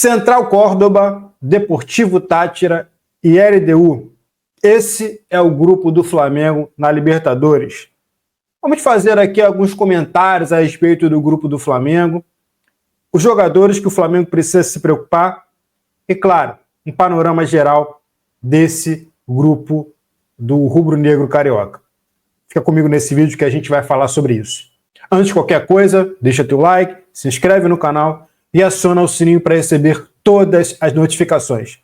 Central Córdoba, Deportivo Táchira e LDU. Esse é o grupo do Flamengo na Libertadores. Vamos fazer aqui alguns comentários a respeito do grupo do Flamengo, os jogadores que o Flamengo precisa se preocupar e, claro, um panorama geral desse grupo do rubro-negro carioca. Fica comigo nesse vídeo que a gente vai falar sobre isso. Antes de qualquer coisa, deixa teu like, se inscreve no canal e aciona o sininho para receber todas as notificações.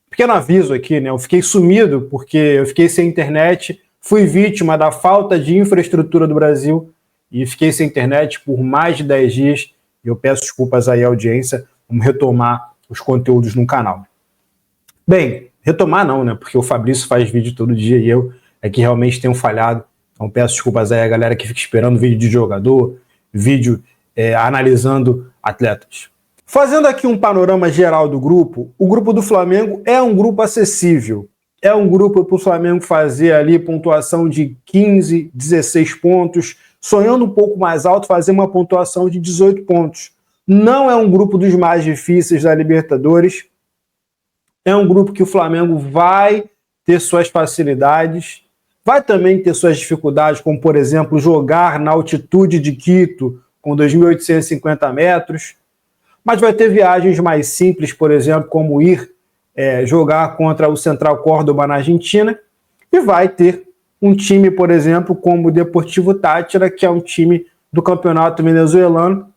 Pequeno aviso aqui, né? Eu fiquei sumido porque eu fiquei sem internet, fui vítima da falta de infraestrutura do Brasil e fiquei sem internet por mais de 10 dias. E eu peço desculpas aí à audiência, vamos retomar os conteúdos no canal. Bem, retomar não, né? Porque o Fabrício faz vídeo todo dia e eu é que realmente tenho falhado. Então peço desculpas aí à galera que fica esperando vídeo de jogador, vídeo analisando atletas. Fazendo aqui um panorama geral do grupo, o grupo do Flamengo é um grupo acessível. É um grupo para o Flamengo fazer ali pontuação de 15, 16 pontos, sonhando um pouco mais alto, fazer uma pontuação de 18 pontos. Não é um grupo dos mais difíceis da Libertadores. É um grupo que o Flamengo vai ter suas facilidades, vai também ter suas dificuldades, como, por exemplo, jogar na altitude de Quito, com 2.850 metros, mas vai ter viagens mais simples, por exemplo, como ir jogar contra o Central Córdoba na Argentina, e vai ter um time, por exemplo, como o Deportivo Táchira, que é um time do campeonato venezuelano,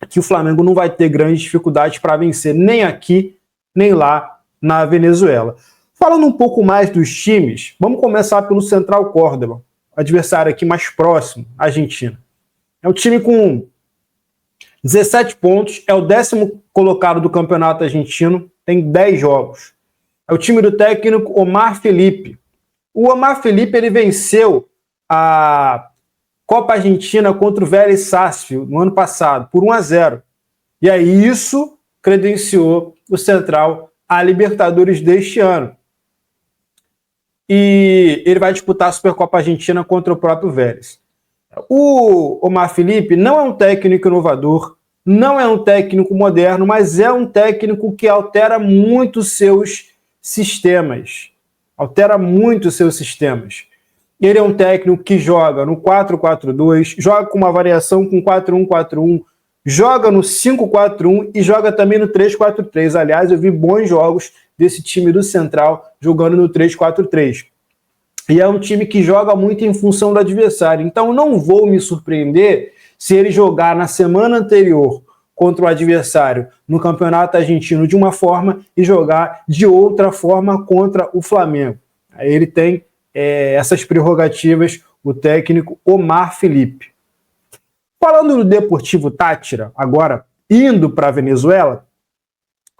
que o Flamengo não vai ter grandes dificuldades para vencer, nem aqui, nem lá na Venezuela. Falando um pouco mais dos times, vamos começar pelo Central Córdoba, adversário aqui mais próximo, Argentina. É um time com 17 pontos, é o 10º colocado do campeonato argentino, tem 10 jogos. É o time do técnico Omar Felipe. O Omar Felipe ele venceu a Copa Argentina contra o Vélez Sarsfield no ano passado, por 1-0. E aí isso credenciou o Central à Libertadores deste ano. E ele vai disputar a Supercopa Argentina contra o próprio Vélez. O Omar Felipe não é um técnico inovador, não é um técnico moderno, mas é um técnico que altera muito seus sistemas. Altera muito seus sistemas. Ele é um técnico que joga no 4-4-2, joga com uma variação com 4-1-4-1, joga no 5-4-1 e joga também no 3-4-3. Aliás, eu vi bons jogos desse time do Central jogando no 3-4-3. E é um time que joga muito em função do adversário. Então não vou me surpreender se ele jogar na semana anterior contra o adversário no Campeonato Argentino de uma forma e jogar de outra forma contra o Flamengo. Ele tem essas prerrogativas, o técnico Omar Felipe. Falando do Deportivo Táchira, agora indo para a Venezuela,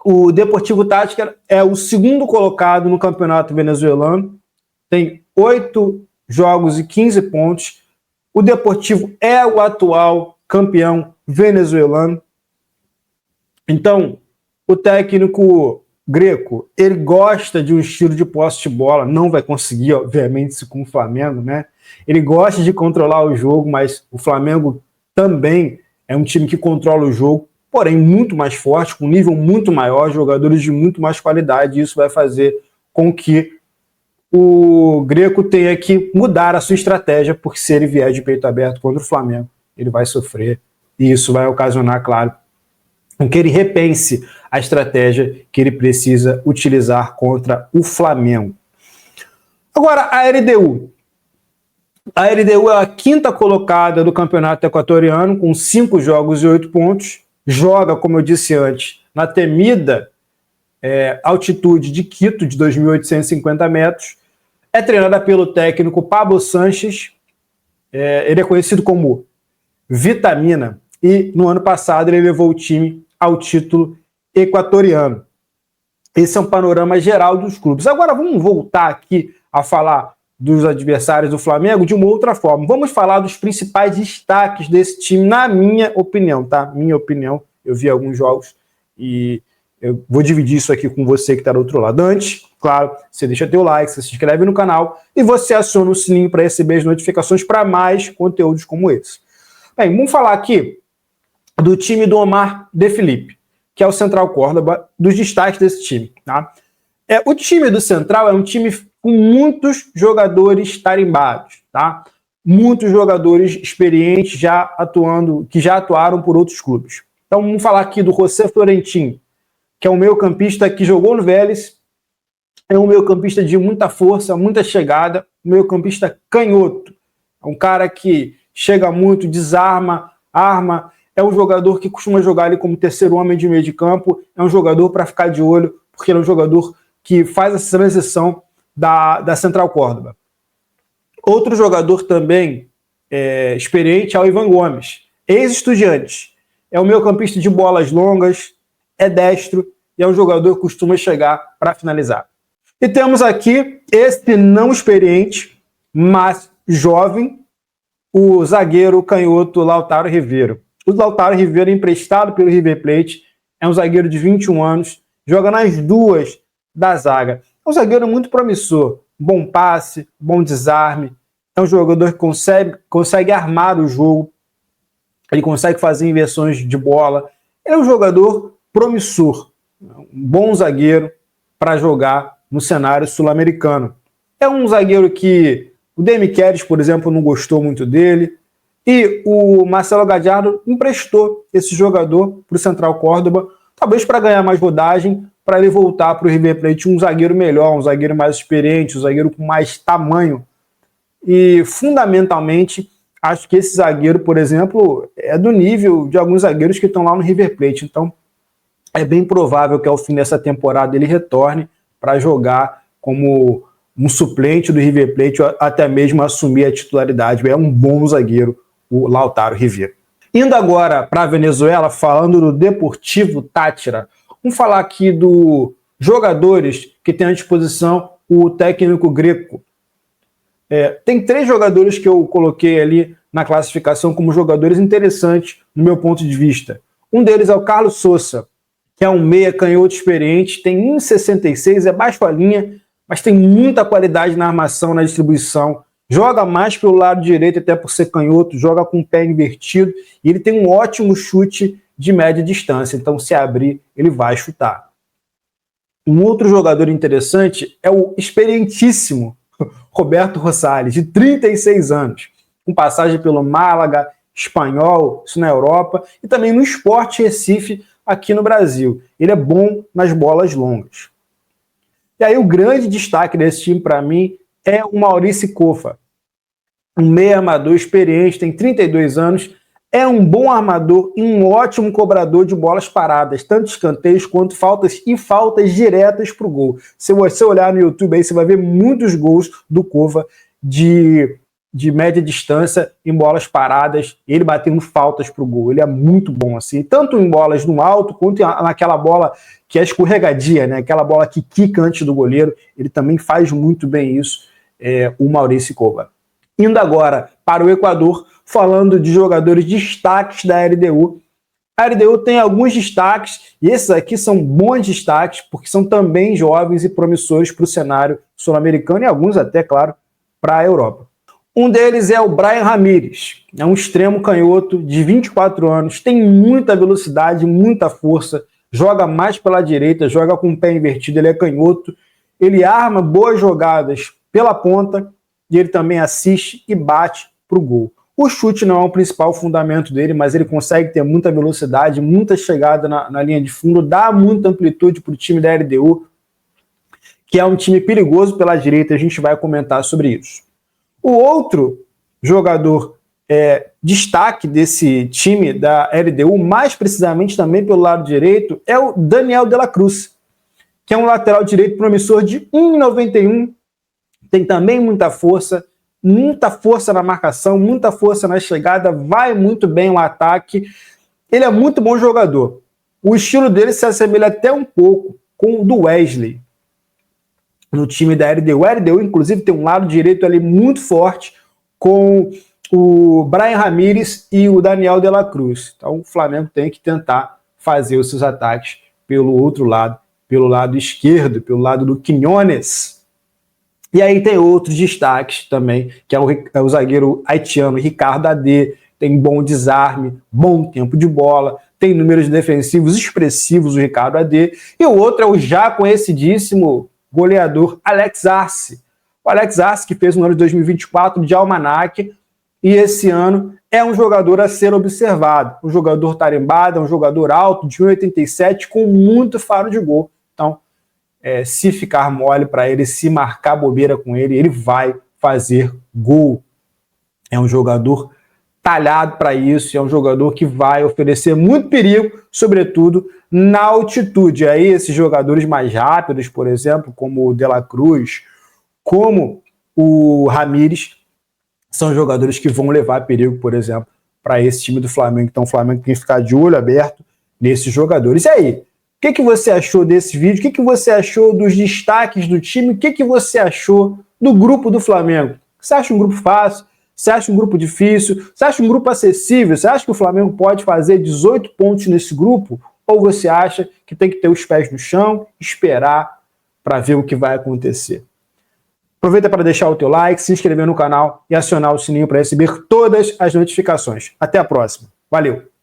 o Deportivo Táchira é o 2º colocado no Campeonato Venezuelano, tem 8 jogos e 15 pontos. O Deportivo é o atual campeão venezuelano. Então, o técnico Greco, ele gosta de um estilo de posse de bola, não vai conseguir, obviamente, isso com o Flamengo, né? Ele gosta de controlar o jogo, mas o Flamengo também é um time que controla o jogo, porém muito mais forte, com um nível muito maior, jogadores de muito mais qualidade, e isso vai fazer com que o Greco tenha que mudar a sua estratégia, porque se ele vier de peito aberto contra o Flamengo, ele vai sofrer, e isso vai ocasionar, claro, com que ele repense a estratégia que ele precisa utilizar contra o Flamengo. Agora, a LDU. A LDU é a 5ª colocada do campeonato equatoriano, com 5 jogos e 8 pontos. Joga, como eu disse antes, na temida altitude de Quito, de 2.850 metros. É treinada pelo técnico Pablo Sanches. Ele é conhecido como Vitamina. E no ano passado ele levou o time ao título equatoriano. Esse é um panorama geral dos clubes. Agora vamos voltar aqui a falar dos adversários do Flamengo de uma outra forma. Vamos falar dos principais destaques desse time, na minha opinião, tá? Minha opinião, eu vi alguns jogos e eu vou dividir isso aqui com você que está do outro lado. Antes, claro, você deixa teu like, você se inscreve no canal e você aciona o sininho para receber as notificações para mais conteúdos como esse. Bem, vamos falar aqui do time do Omar de Felipe. que é o Central Córdoba, dos destaques desse time. Tá? O time do Central é um time com muitos jogadores tarimbados, tá? Muitos jogadores experientes que já atuaram por outros clubes. Então vamos falar aqui do José Florentino, que é um meio-campista que jogou no Vélez, é um meio-campista de muita força, muita chegada, um meio-campista canhoto. É um cara que chega muito, desarma, arma, é um jogador que costuma jogar ali como terceiro homem de meio de campo, é um jogador para ficar de olho, porque ele é um jogador que faz essa transição da Central Córdoba. Outro jogador também experiente é o Ivan Gomes, ex-Estudiantes. É um meio-campista de bolas longas, é destro e é um jogador que costuma chegar para finalizar. E temos aqui esse não experiente, mas jovem, o zagueiro canhoto Lautaro Rivero. O Lautaro Rivero é emprestado pelo River Plate, é um zagueiro de 21 anos, joga nas duas da zaga. É um zagueiro muito promissor, bom passe, bom desarme, é um jogador que consegue armar o jogo, ele consegue fazer inversões de bola, ele é um jogador promissor, um bom zagueiro para jogar no cenário sul-americano. É um zagueiro que o Demichelis, por exemplo, não gostou muito dele, e o Marcelo Gallardo emprestou esse jogador para o Central Córdoba, talvez para ganhar mais rodagem, para ele voltar para o River Plate um zagueiro melhor, um zagueiro mais experiente, um zagueiro com mais tamanho. E, fundamentalmente, acho que esse zagueiro, por exemplo, é do nível de alguns zagueiros que estão lá no River Plate. Então, é bem provável que ao fim dessa temporada ele retorne para jogar como um suplente do River Plate, ou até mesmo assumir a titularidade. É um bom zagueiro, o Lautaro Rivero. Indo agora para a Venezuela, falando do Deportivo Táchira, vamos falar aqui dos jogadores que tem à disposição o técnico Greco. Tem 3 jogadores que eu coloquei ali na classificação como jogadores interessantes no meu ponto de vista. Um deles é o Carlos Sousa, que é um meia canhoto experiente, tem 1,66, é baixo a linha, mas tem muita qualidade na armação, na distribuição, joga mais pelo lado direito, até por ser canhoto, joga com o pé invertido, e ele tem um ótimo chute de média distância, então se abrir, ele vai chutar. Um outro jogador interessante é o experientíssimo Roberto Rosales, de 36 anos, com passagem pelo Málaga, Espanhol, isso na Europa, e também no Sport Recife, aqui no Brasil. Ele é bom nas bolas longas. E aí o grande destaque desse time, para mim, é o Maurício Cofa, um meio armador experiente, tem 32 anos, é um bom armador e um ótimo cobrador de bolas paradas, tanto escanteios quanto faltas e faltas diretas para o gol. Se você olhar no YouTube aí, você vai ver muitos gols do Cofa de média distância em bolas paradas, ele batendo faltas para o gol. Ele é muito bom assim, tanto em bolas no alto quanto naquela bola que é escorregadia, né? Aquela bola que quica antes do goleiro. Ele também faz muito bem isso, o Maurício Cofa. Indo agora para o Equador, falando de jogadores destaques da LDU. A LDU tem alguns destaques, e esses aqui são bons destaques, porque são também jovens e promissores para o cenário sul-americano, e alguns até, claro, para a Europa. Um deles é o Brian Ramírez, é um extremo canhoto de 24 anos, tem muita velocidade, muita força, joga mais pela direita, joga com o pé invertido, ele é canhoto, ele arma boas jogadas pela ponta, e ele também assiste e bate para o gol. O chute não é o principal fundamento dele, mas ele consegue ter muita velocidade, muita chegada na linha de fundo, dá muita amplitude para o time da LDU, que é um time perigoso pela direita, a gente vai comentar sobre isso. O outro jogador destaque desse time da LDU, mais precisamente também pelo lado direito, é o Daniel de la Cruz, que é um lateral direito promissor de 1,91, tem também muita força na marcação, muita força na chegada, vai muito bem no ataque. Ele é muito bom jogador. O estilo dele se assemelha até um pouco com o do Wesley no time da LDU. A LDU, inclusive, tem um lado direito ali muito forte com o Brian Ramírez e o Daniel de la Cruz. Então o Flamengo tem que tentar fazer os seus ataques pelo outro lado, pelo lado esquerdo, pelo lado do Quiñones. E aí tem outros destaques também, que é o zagueiro haitiano Ricardo Adê, tem bom desarme, bom tempo de bola, tem números defensivos expressivos, o Ricardo AD, e o outro é o já conhecidíssimo goleador Alex Arce. O Alex Arce, que fez um ano de 2024 de almanaque, e esse ano é um jogador a ser observado. Um jogador tarimbado, um jogador alto, de 1,87, com muito faro de gol. Então, se ficar mole para ele, se marcar bobeira com ele, ele vai fazer gol. É um jogador talhado para isso, é um jogador que vai oferecer muito perigo, sobretudo na altitude. Aí esses jogadores mais rápidos, por exemplo, como o De La Cruz, como o Ramírez, são jogadores que vão levar perigo, por exemplo, para esse time do Flamengo. Então o Flamengo tem que ficar de olho aberto nesses jogadores. E aí, o que você achou desse vídeo? O que você achou dos destaques do time? O que você achou do grupo do Flamengo? Você acha um grupo fácil? Você acha um grupo difícil? Você acha um grupo acessível? Você acha que o Flamengo pode fazer 18 pontos nesse grupo? Ou você acha que tem que ter os pés no chão, esperar para ver o que vai acontecer? Aproveita para deixar o teu like, se inscrever no canal e acionar o sininho para receber todas as notificações. Até a próxima. Valeu!